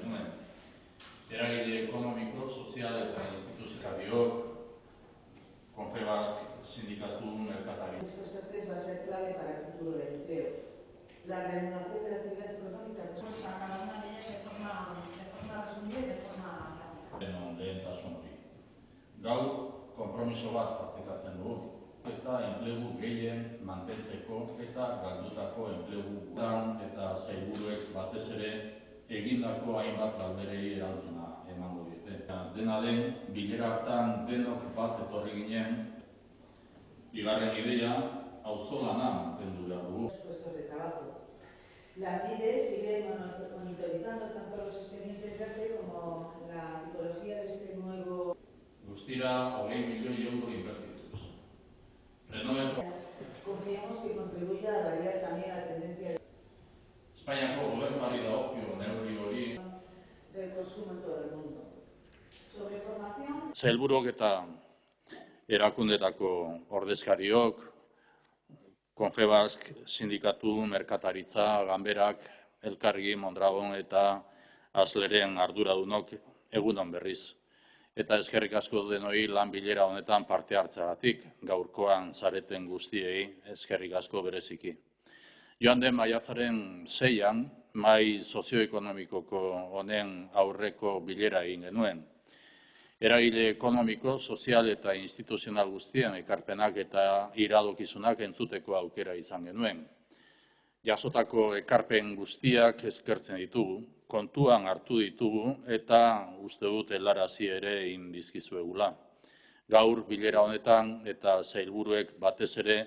genuen. Eragile ekonomiko, sozial eta instituzionalok, Confebask, sindikatu, merkatari. Estos sectores va a ser clave para el futuro del empleo. La reanudación de la actividad económica pues a cada una de ellas de forma resumida y de forma práctica. Lehentasun hori. Gaur, konpromiso bat partekatzen dugu. Eta enplegu gehien mantentzeko eta galdutako enplegu gutan eta sailburuek batez ere egindako hainbat galderei erantzuna emango diete. Dena den, bilera hartan denok bat etorri ginen, bigarren ideia, auzolana mantendu behar dugu. Puestos de trabajo. Lanbide sigue monitorizando tanto los expedientes verde como la tipología de este nuevo. Guztira, 20 milioi euro invertituz. Confiamos que contribuya a variar también la tendencia Espainiako gobernuari dagokio neurri hori del consumo en todo el mundo. Sobre formación. Sailburuok eta erakundetako ordezkariok, Confebask, sindikatu, merkataritza, ganberak, Elkargi, Mondragon eta Asleren arduradunok egunon berriz. Eta eskerrik asko denoi lan bilera honetan parte hartzeagatik, gaurkoan zareten guztiei eskerrik asko bereziki. Joan den maiatzaren 6an, mahai sozioekonomikoko honen aurreko bilera egin genuen. Eragile ekonomiko, sozial eta instituzional guztien ekarpenak eta iradokizunak entzuteko aukera izan genuen. Jasotako ekarpen guztiak eskertzen ditugu, kontuan hartu ditugu eta uste dut helarazi ere egin dizkizuegula. Gaur bilera honetan eta sailburuek batez ere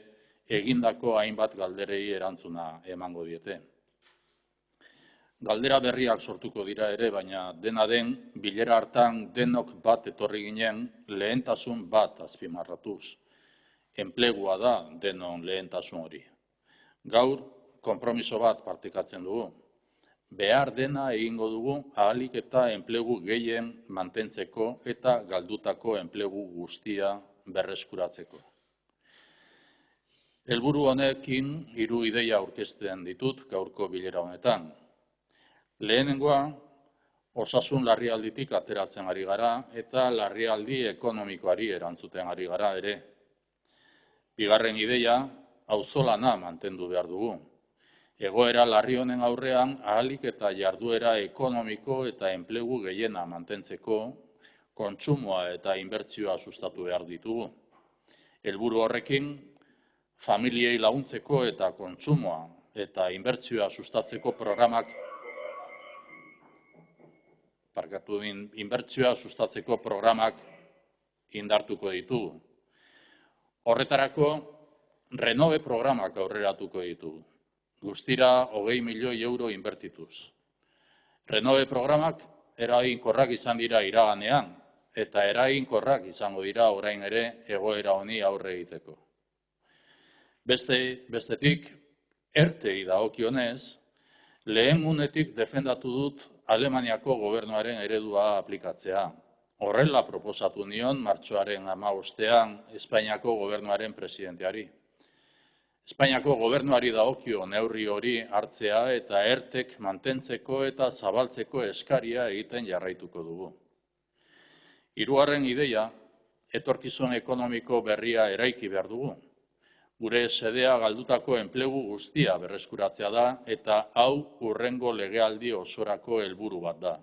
egindako hainbat galderei erantzuna emango diete. Galdera berriak sortuko dira ere, baina dena den, bilera hartan denok bat etorri ginen lehentasun bat azpimarratuz. Enplegua da denon lehentasun hori. Gaur, konpromiso bat partekatzen dugu. Behar dena egingo dugu ahalik eta enplegu gehien mantentzeko eta galdutako enplegu guztia berreskuratzeko. Helburu honekin 3 ideia aurkezten ditut gaurko bilera honetan. Lehenengoa, osasun larrialditik ateratzen ari gara eta larrialdi ekonomikoari erantzuten ari gara ere. Bigarren ideia, auzolana mantendu behar dugu. Egoera larri honen aurrean ahalik eta jarduera ekonomiko eta enplegu gehiena mantentzeko kontsumoa eta inbertsioa sustatu behar ditugu. Helburu horrekin, familiei laguntzeko eta kontsumoa eta inbertsioa sustatzeko programak indartuko ditugu. Horretarako, Renove programak aurreratuko ditugu. Guztira 20 milioi euro inbertituz. Renove programak eraginkorrak izan dira iraganean eta eraginkorrak izango dira orain ere egoera honi aurre egiteko. Bestetik, ERTEei dagokionez, lehen unetik defendatu dut Alemaniako gobernuaren eredua aplikatzea. Horrela proposatu nion martxoaren 15ean Espainiako gobernuaren presidenteari. Espainiako gobernuari dagokio neurri hori hartzea eta ERTEk mantentzeko eta zabaltzeko eskaria egiten jarraituko dugu. 3. ideia, etorkizun ekonomiko berria eraiki behar dugu. Gure sedea galdutako enplegu guztia berreskuratzea da eta hau hurrengo legealdi osorako helburu bat da.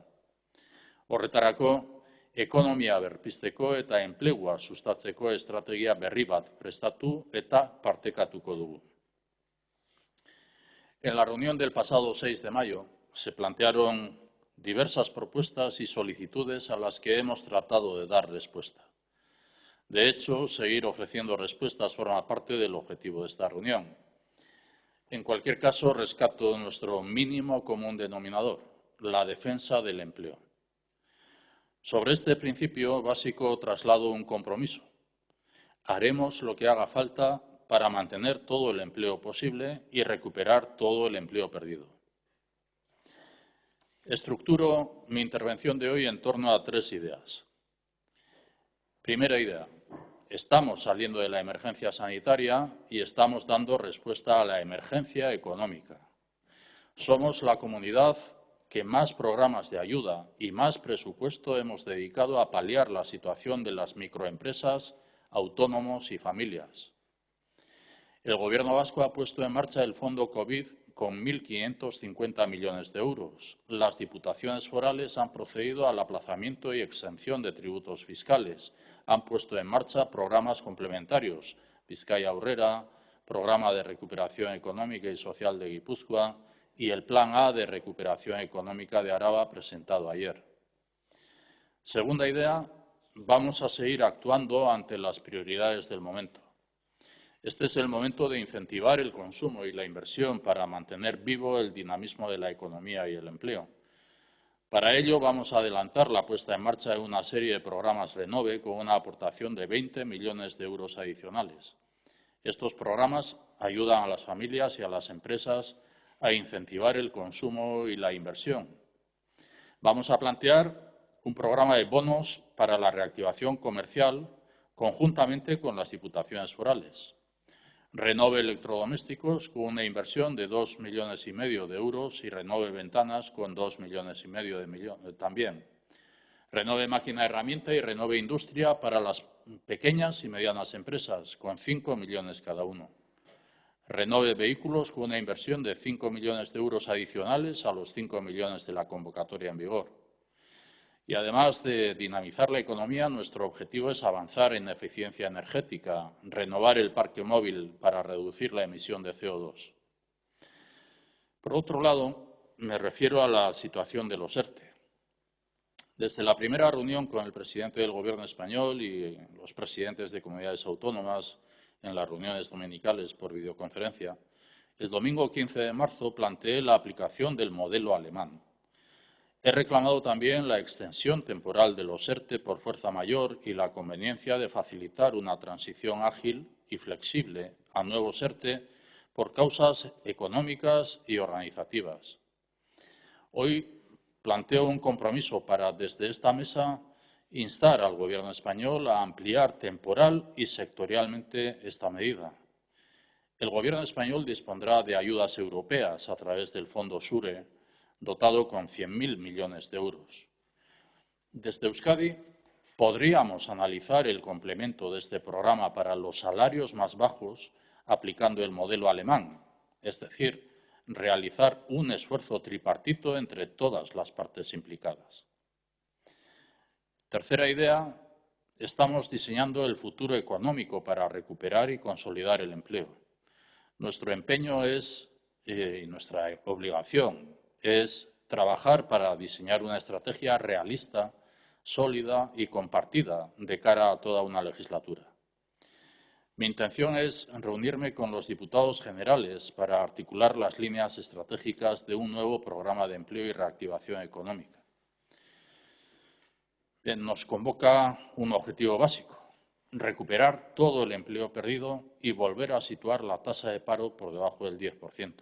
Horretarako, ekonomia berpizteko eta enplegua sustatzeko estrategia berri bat prestatu eta partekatuko dugu. En la reunión del pasado 6 de mayo se plantearon diversas propuestas y solicitudes a las que hemos tratado de dar respuesta. De hecho, seguir ofreciendo respuestas forma parte del objetivo de esta reunión. En cualquier caso, rescato nuestro mínimo común denominador, la defensa del empleo. Sobre este principio básico traslado un compromiso. Haremos lo que haga falta para mantener todo el empleo posible y recuperar todo el empleo perdido. Estructuro mi intervención de hoy en torno a 3 ideas. Primera idea. Estamos saliendo de la emergencia sanitaria y estamos dando respuesta a la emergencia económica. Somos la comunidad que más programas de ayuda y más presupuesto hemos dedicado a paliar la situación de las microempresas, autónomos y familias. El Gobierno vasco ha puesto en marcha el Fondo COVID con 1.550 millones de euros. Las diputaciones forales han procedido al aplazamiento y exención de tributos fiscales. Han puesto en marcha programas complementarios, Bizkaia Aurrera, Programa de Recuperación Económica y Social de Guipúzcoa y el Plan A de Recuperación Económica de Araba presentado ayer. Segunda idea, vamos a seguir actuando ante las prioridades del momento. Este es el momento de incentivar el consumo y la inversión para mantener vivo el dinamismo de la economía y el empleo. Para ello, vamos a adelantar la puesta en marcha de una serie de programas Renove con una aportación de 20 millones de euros adicionales. Estos programas ayudan a las familias y a las empresas a incentivar el consumo y la inversión. Vamos a plantear un programa de bonos para la reactivación comercial conjuntamente con las diputaciones forales. Renove Electrodomésticos con una inversión de 2,5 millones de euros y Renove Ventanas con 2,5 millones también. Renove Máquina Herramienta y Renove Industria para las pequeñas y medianas empresas con 5 millones cada uno. Renove Vehículos con una inversión de 5 millones de euros adicionales a los 5 millones de la convocatoria en vigor. Y además de dinamizar la economía, nuestro objetivo es avanzar en eficiencia energética, renovar el parque móvil para reducir la emisión de CO2. Por otro lado, me refiero a la situación de los ERTE. Desde la primera reunión con el presidente del Gobierno español y los presidentes de comunidades autónomas en las reuniones dominicales por videoconferencia, el domingo 15 de marzo planteé la aplicación del modelo alemán. He reclamado también la extensión temporal de los ERTE por fuerza mayor y la conveniencia de facilitar una transición ágil y flexible a nuevos ERTE por causas económicas y organizativas. Hoy planteo un compromiso para, desde esta mesa, instar al Gobierno español a ampliar temporal y sectorialmente esta medida. El Gobierno español dispondrá de ayudas europeas a través del Fondo SURE, dotado con 100.000 millones de euros. Desde Euskadi podríamos analizar el complemento de este programa para los salarios más bajos aplicando el modelo alemán, es decir, realizar un esfuerzo tripartito entre todas las partes implicadas. Tercera idea, estamos diseñando el futuro económico para recuperar y consolidar el empleo. Nuestro empeño es, y nuestra obligación, es trabajar para diseñar una estrategia realista, sólida y compartida de cara a toda una legislatura. Mi intención es reunirme con los diputados generales para articular las líneas estratégicas de un nuevo programa de empleo y reactivación económica. Nos convoca un objetivo básico: recuperar todo el empleo perdido y volver a situar la tasa de paro por debajo del 10%.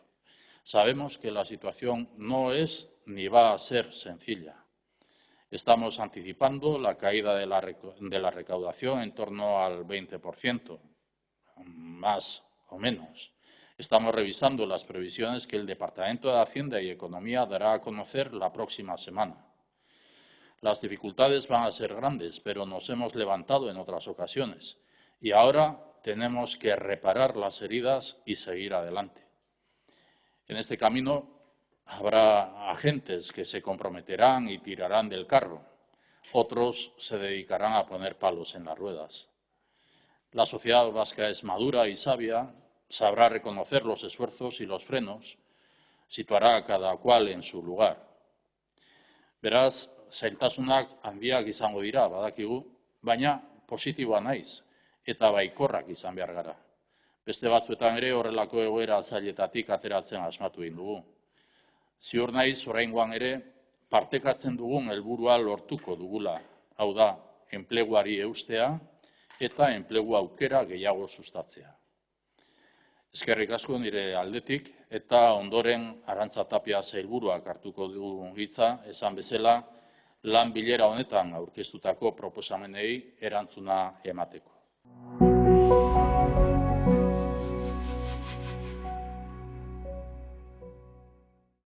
Sabemos que la situación no es ni va a ser sencilla. Estamos anticipando la caída de la recaudación en torno al 20%, más o menos. Estamos revisando las previsiones que el Departamento de Hacienda y Economía dará a conocer la próxima semana. Las dificultades van a ser grandes, pero nos hemos levantado en otras ocasiones y ahora tenemos que reparar las heridas y seguir adelante. En este camino habrá agentes que se comprometerán y tirarán del carro. Otros se dedicarán a poner palos en las ruedas. La sociedad vasca es madura y sabia, sabrá reconocer los esfuerzos y los frenos, situará a cada cual en su lugar. Beraz, zailtasunak handiak izango dira, badakigu, baina positiboa naiz eta baikorrak izan behar gara. Beste batzuetan ere horrelako egoera zailetatik ateratzen asmatu egin dugu. Ziur naiz oraingoan ere partekatzen dugun helburua lortuko dugula, hau da, enpleguari eustea eta enplegu aukera gehiago sustatzea. Eskerrik asko nire aldetik eta ondoren Arantza Tapia sailburuak hartuko du hitza, esan bezala, lan bilera honetan aurkeztutako proposamenei erantzuna emateko.